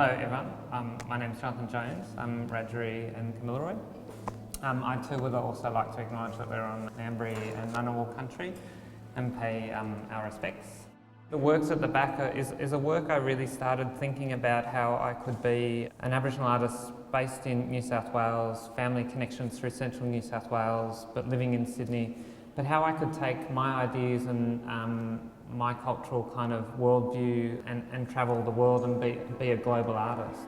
Hello everyone, my name is Jonathan Jones. I'm Wiradjuri and Kamilaroi. I too would also like to acknowledge that we're on Ngambri and Ngunnawal country and pay our respects. The works at the back is a work I really started thinking about how I could be an Aboriginal artist based in New South Wales, family connections through central New South Wales, but living in Sydney, but how I could take my ideas and my cultural kind of worldview and travel the world and be a global artist,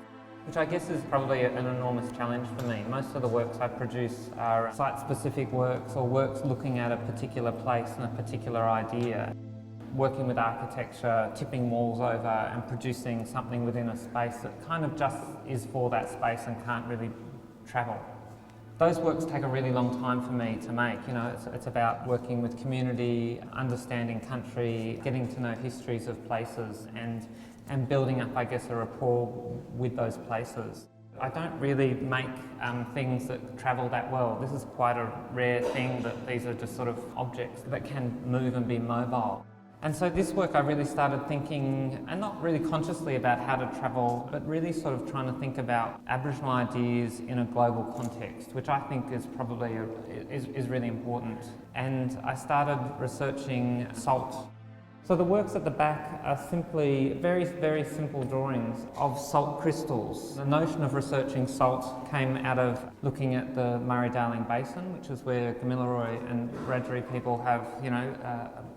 which I guess is probably an enormous challenge for me. Most of the works I produce are site-specific works or works looking at a particular place and a particular idea. Working with architecture, tipping walls over and producing something within a space that kind of just is for that space and can't really travel. Those works take a really long time for me to make. You know, it's about working with community, understanding country, getting to know histories of places and building up, I guess, a rapport with those places. I don't really make things that travel that well. This is quite a rare thing that these are just sort of objects that can move and be mobile. And so this work I really started thinking, and not really consciously about how to travel, but really sort of trying to think about Aboriginal ideas in a global context, which I think is probably is really important. And I started researching salt. So the works at the back are simply very, very simple drawings of salt crystals. The notion of researching salt came out of looking at the Murray-Darling Basin, which is where Kamilaroi and Wiradjuri people have,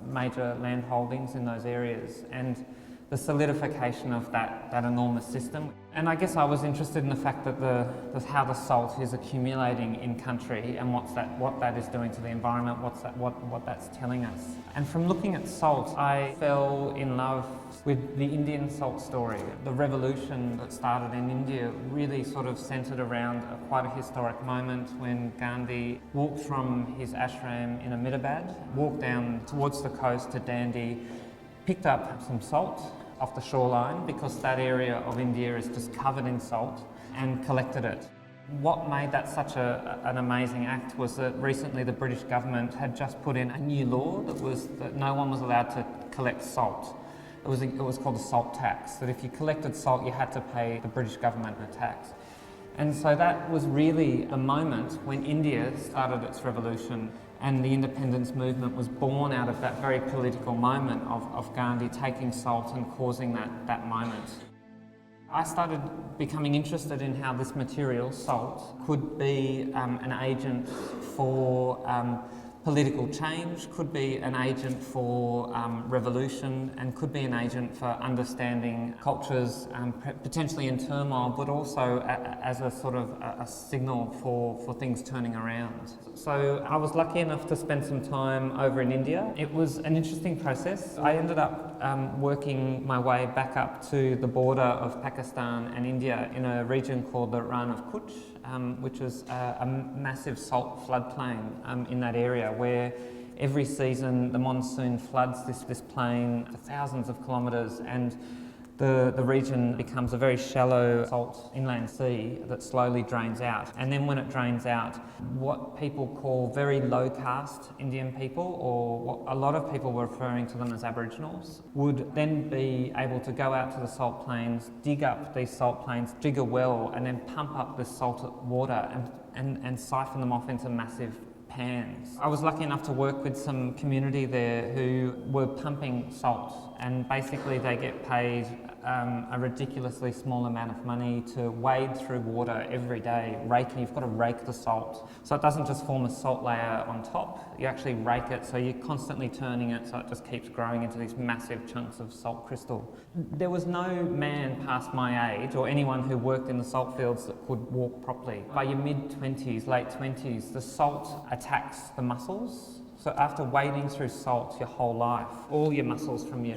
major land holdings in those areas, and the solidification of that enormous system. And I guess I was interested in the fact that how the salt is accumulating in country and what that is doing to the environment, what that's telling us. And from looking at salt, I fell in love with the Indian salt story. The revolution that started in India really sort of centred around quite a historic moment when Gandhi walked from his ashram in Ahmedabad, walked down towards the coast to Dandi, picked up some salt off the shoreline because that area of India is just covered in salt, and collected it. What made that such an amazing act was that recently the British government had just put in a new law that no one was allowed to collect salt. It was called the salt tax, that if you collected salt you had to pay the British government a tax. And so that was really a moment when India started its revolution, and the independence movement was born out of that very political moment of Gandhi taking salt and causing that moment. I started becoming interested in how this material, salt, could be an agent for political change, could be an agent for revolution, and could be an agent for understanding cultures potentially in turmoil, but also as a sort of a signal for things turning around. So I was lucky enough to spend some time over in India. It was an interesting process. I ended up working my way back up to the border of Pakistan and India in a region called the Rann of Kutch, which is a massive salt floodplain in that area, where every season the monsoon floods this plain for thousands of kilometres, and the region becomes a very shallow salt inland sea that slowly drains out. And then when it drains out, what people call very low caste Indian people, or what a lot of people were referring to them as Aboriginals, would then be able to go out to the salt plains, dig up these salt plains, dig a well, and then pump up this salt water and siphon them off into massive pans. I was lucky enough to work with some community there who were pumping salt, and basically they get paid a ridiculously small amount of money to wade through water every day, raking. You've got to rake the salt. So it doesn't just form a salt layer on top, you actually rake it, so you're constantly turning it so it just keeps growing into these massive chunks of salt crystal. There was no man past my age, or anyone who worked in the salt fields, that could walk properly. By your mid-20s, late 20s, the salt attacks the muscles. So after wading through salt your whole life, all your muscles from your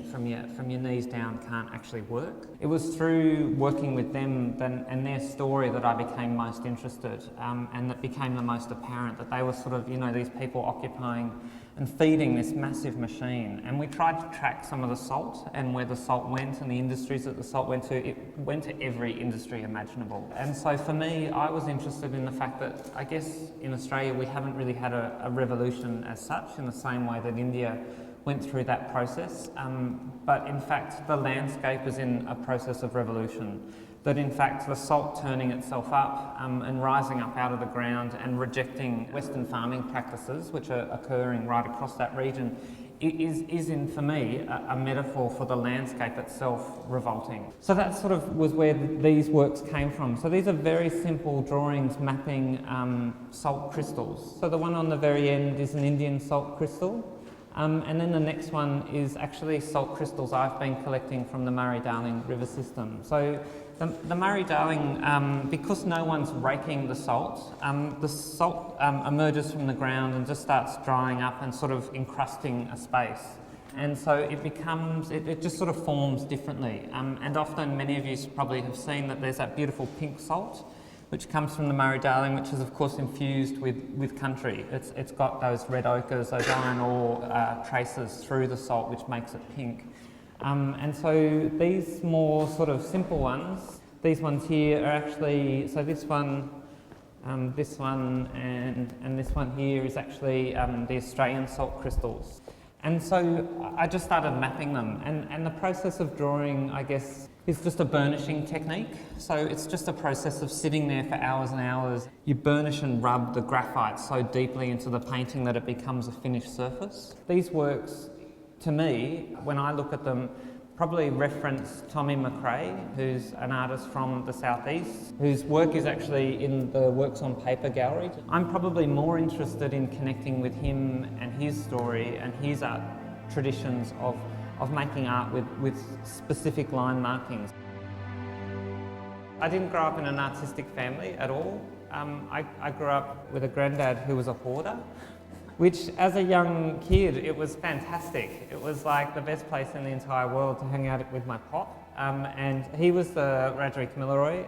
knees down can't actually work. It was through working with them and their story that I became most interested, and that became the most apparent, that they were sort of, these people occupying and feeding this massive machine. And we tried to track some of the salt and where the salt went and the industries that the salt went to. It went to every industry imaginable. And so for me, I was interested in the fact that I guess in Australia we haven't really had a revolution as such in the same way that India went through that process. But in fact, the landscape is in a process of revolution. that in fact the salt turning itself up and rising up out of the ground and rejecting Western farming practices which are occurring right across that region is in, for me, a metaphor for the landscape itself revolting. So that sort of was where these works came from. So these are very simple drawings mapping salt crystals. So the one on the very end is an Indian salt crystal. And then the next one is actually salt crystals I've been collecting from the Murray-Darling River system. So the Murray-Darling, because no one's raking the salt emerges from the ground and just starts drying up and sort of encrusting a space. And so it becomes, it just sort of forms differently. And often many of you probably have seen that there's that beautiful pink salt which comes from the Murray-Darling, which is of course infused with country. It's got those red ochres, those iron ore traces through the salt, which makes it pink. And so these more sort of simple ones, these ones here are actually, so this one, and this one here is actually the Australian salt crystals. And so I just started mapping them, and the process of drawing, I guess, is just a burnishing technique. So it's just a process of sitting there for hours and hours. You burnish and rub the graphite so deeply into the painting that it becomes a finished surface. These works, to me, when I look at them, probably reference Tommy McRae, who's an artist from the southeast, whose work is actually in the Works on Paper gallery. I'm probably more interested in connecting with him and his story and his art traditions of making art with specific line markings. I didn't grow up in an artistic family at all. I grew up with a granddad who was a hoarder, which as a young kid, it was fantastic. It was like the best place in the entire world to hang out with my pop. And he was the Rajari Kamilaroi,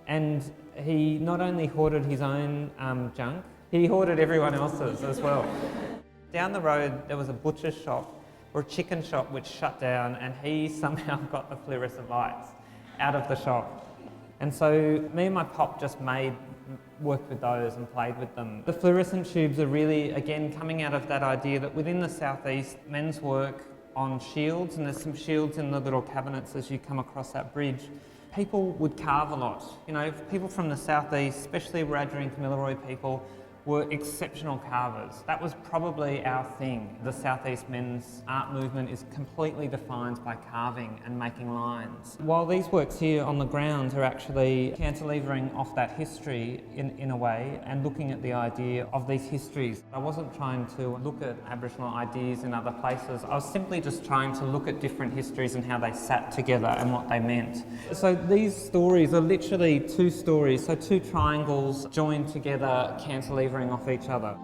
and he not only hoarded his own junk, he hoarded everyone else's as well. Down the road, there was a butcher's shop or a chicken shop which shut down, and he somehow got the fluorescent lights out of the shop. And so me and my pop just worked with those and played with them. The fluorescent tubes are really, again, coming out of that idea that within the southeast, men's work on shields, and there's some shields in the little cabinets as you come across that bridge. People would carve a lot. You know, people from the southeast, especially Rajari and Kamilaroi people, were exceptional carvers. That was probably our thing. The Southeast men's art movement is completely defined by carving and making lines. While these works here on the ground are actually cantilevering off that history in a way and looking at the idea of these histories. I wasn't trying to look at Aboriginal ideas in other places. I was simply just trying to look at different histories and how they sat together and what they meant. So these stories are literally two stories, so two triangles joined together, cantilevering off each other.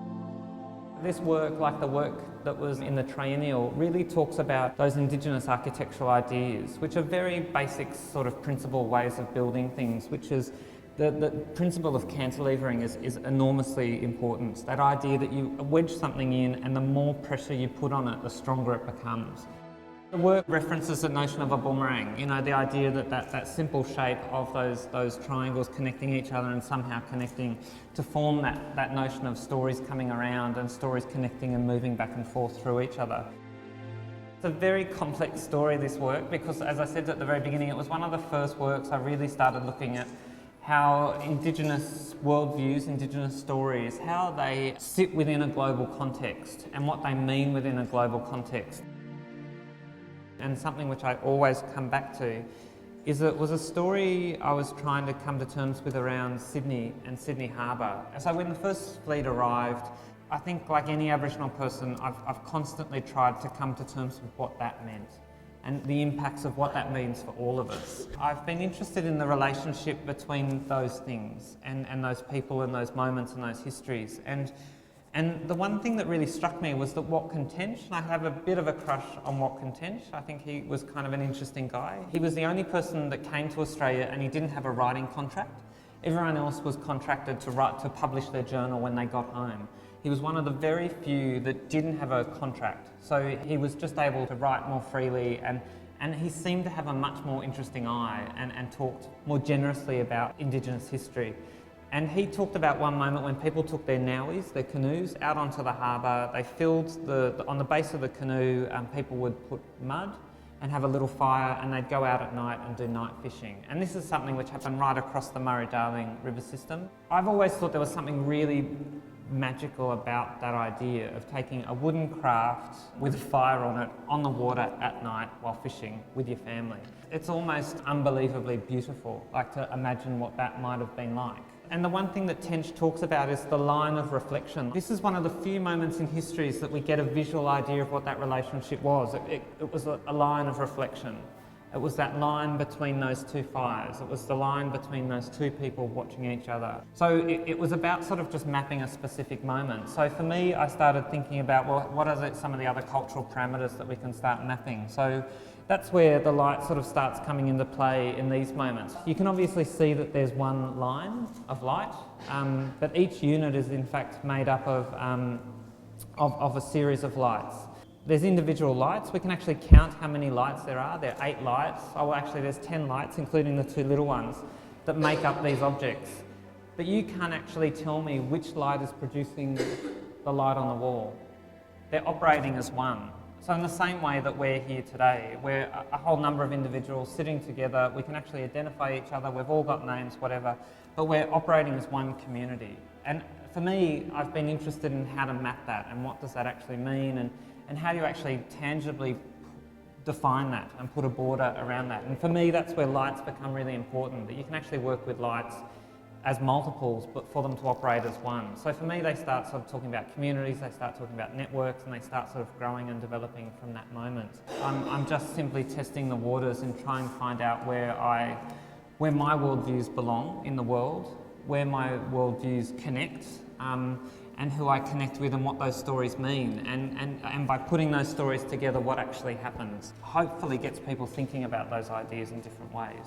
This work, like the work that was in the triennial, really talks about those Indigenous architectural ideas, which are very basic sort of principle ways of building things, which is the principle of cantilevering is enormously important. That idea that you wedge something in and the more pressure you put on it, the stronger it becomes. The work references the notion of a boomerang, you know, the idea that simple shape of those triangles connecting each other and somehow connecting to form that notion of stories coming around and stories connecting and moving back and forth through each other. It's a very complex story, this work, because as I said at the very beginning, it was one of the first works I really started looking at how Indigenous worldviews, Indigenous stories, how they sit within a global context and what they mean within a global context. And something which I always come back to is that it was a story I was trying to come to terms with around Sydney and Sydney Harbour. So when the first fleet arrived, I think like any Aboriginal person, I've constantly tried to come to terms with what that meant and the impacts of what that means for all of us. I've been interested in the relationship between those things and those people and those moments and those histories. And the one thing that really struck me was that Watkin Tench, and I have a bit of a crush on Watkin Tench. I think he was kind of an interesting guy. He was the only person that came to Australia and he didn't have a writing contract. Everyone else was contracted to publish their journal when they got home. He was one of the very few that didn't have a contract. So he was just able to write more freely and he seemed to have a much more interesting eye and talked more generously about Indigenous history. And he talked about one moment when people took their Nowies, their canoes, out onto the harbour. They filled on the base of the canoe, people would put mud and have a little fire, and they'd go out at night and do night fishing. And this is something which happened right across the Murray-Darling river system. I've always thought there was something really magical about that idea of taking a wooden craft with a fire on it on the water at night while fishing with your family. It's almost unbelievably beautiful, like to imagine what that might have been like. And the one thing that Tench talks about is the line of reflection. This is one of the few moments in history that we get a visual idea of what that relationship was. It was a line of reflection. It was that line between those two fires. It was the line between those two people watching each other. So it was about sort of just mapping a specific moment. So for me, I started thinking about, well, what are some of the other cultural parameters that we can start mapping? So that's where the light sort of starts coming into play in these moments. You can obviously see that there's one line of light, but each unit is in fact made up of a series of lights. There's individual lights. We can actually count how many lights there are. There are 8 lights. Oh, well, actually there's 10 lights, including the 2 little ones, that make up these objects. But you can't actually tell me which light is producing the light on the wall. They're operating as one. So in the same way that we're here today, we're a whole number of individuals sitting together, we can actually identify each other, we've all got names, whatever, but we're operating as one community. And for me, I've been interested in how to map that and what does that actually mean, and how do you actually tangibly define that and put a border around that. And for me, that's where lights become really important, that you can actually work with lights as multiples, but for them to operate as one. So for me, they start sort of talking about communities, they start talking about networks, and they start sort of growing and developing from that moment. I'm just simply testing the waters and trying to find out where my worldviews belong in the world, where my worldviews connect, and who I connect with and what those stories mean. And by putting those stories together, what actually happens, hopefully gets people thinking about those ideas in different ways.